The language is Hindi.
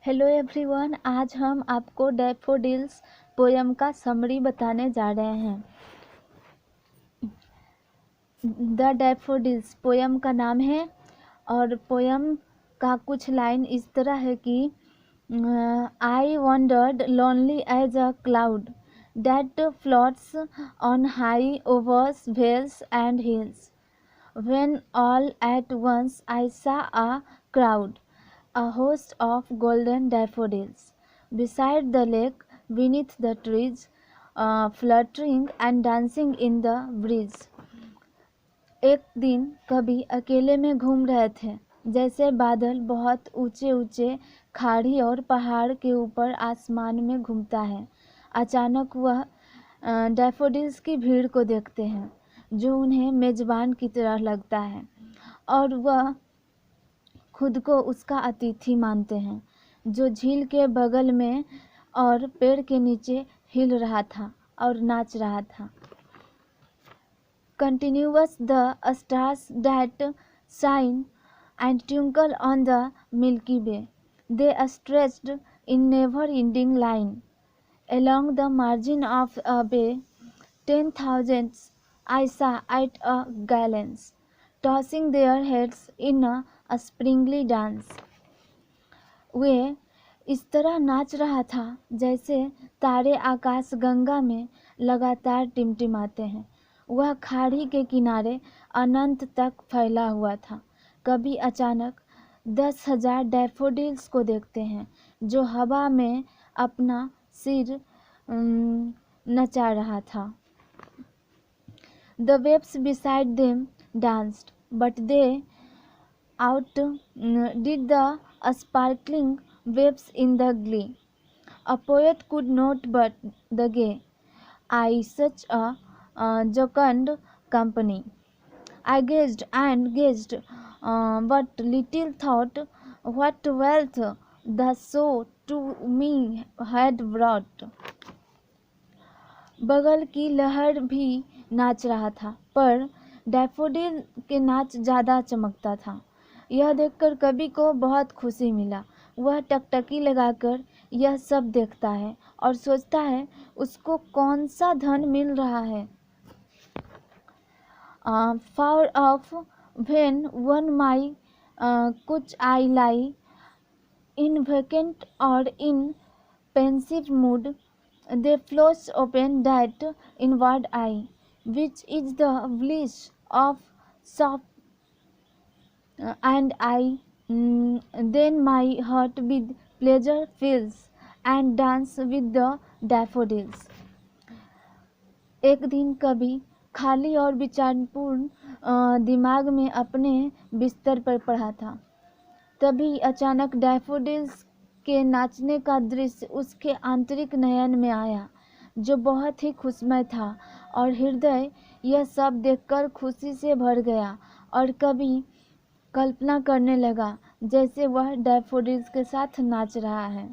हेलो एवरीवन, आज हम आपको डैफोडिल्स पोयम का समरी बताने जा रहे हैं। द डैफोडिल्स पोयम का नाम है और पोयम का कुछ लाइन इस तरह है कि I wandered lonely as a cloud that floats on high o'er vales and hills when all at once I saw a crowd, a host of golden daffodils, beside the lake, beneath the trees, fluttering and dancing in the breeze. एक दिन कभी अकेले में घूम रहे थे, जैसे बादल बहुत ऊंचे ऊंचे खाड़ी और पहाड़ के ऊपर आसमान में घूमता है। अचानक वह डैफोडिल्स की भीड़ को देखते हैं जो उन्हें मेजबान की तरह लगता है और वह खुद को उसका अतिथि मानते हैं, जो झील के बगल में और पेड़ के नीचे हिल रहा था और नाच रहा था। Continuous the stars that shine and twinkle on the Milky Way, they stretched in never-ending line along the margin of a bay. 10,000 I saw at a galleons, tossing their heads in a springly dance. वे इस तरह नाच रहा था जैसे तारे आकाश गंगा में लगातार टिमटिमाते हैं। वह खाड़ी के किनारे अनंत तक फैला हुआ था। कभी अचानक 10,000 डैफोडिल्स को देखते हैं जो हवा में अपना सिर नचा रहा था। The waves beside them danced, but they outdid the sparkling waves in the glee. A poet could not but the gay eye such a jocund company. I gazed and gazed, but little thought what wealth the show to me had brought. बगल की लहर भी नाच रहा था, पर डैफोडिल के नाच ज़्यादा चमकता था। यह देखकर कवि को बहुत खुशी मिला। वह टकटकी लगाकर यह सब देखता है और सोचता है उसको कौन सा धन मिल रहा है। For oft when on my couch I lie in vacant or in pensive mood, they float open that inward eye, which is the bliss of soft, and then my heart with pleasure fills and dance with the daffodils. एक दिन कभी खाली और विचारपूर्ण दिमाग में अपने बिस्तर पर पड़ा था। तभी अचानक डैफोडिल्स के नाचने का दृश्य उसके आंतरिक नयन में आया, जो बहुत ही खुशमय था, और हृदय यह सब देखकर खुशी से भर गया और कभी कल्पना करने लगा जैसे वह डैफोडिल्स के साथ नाच रहा है।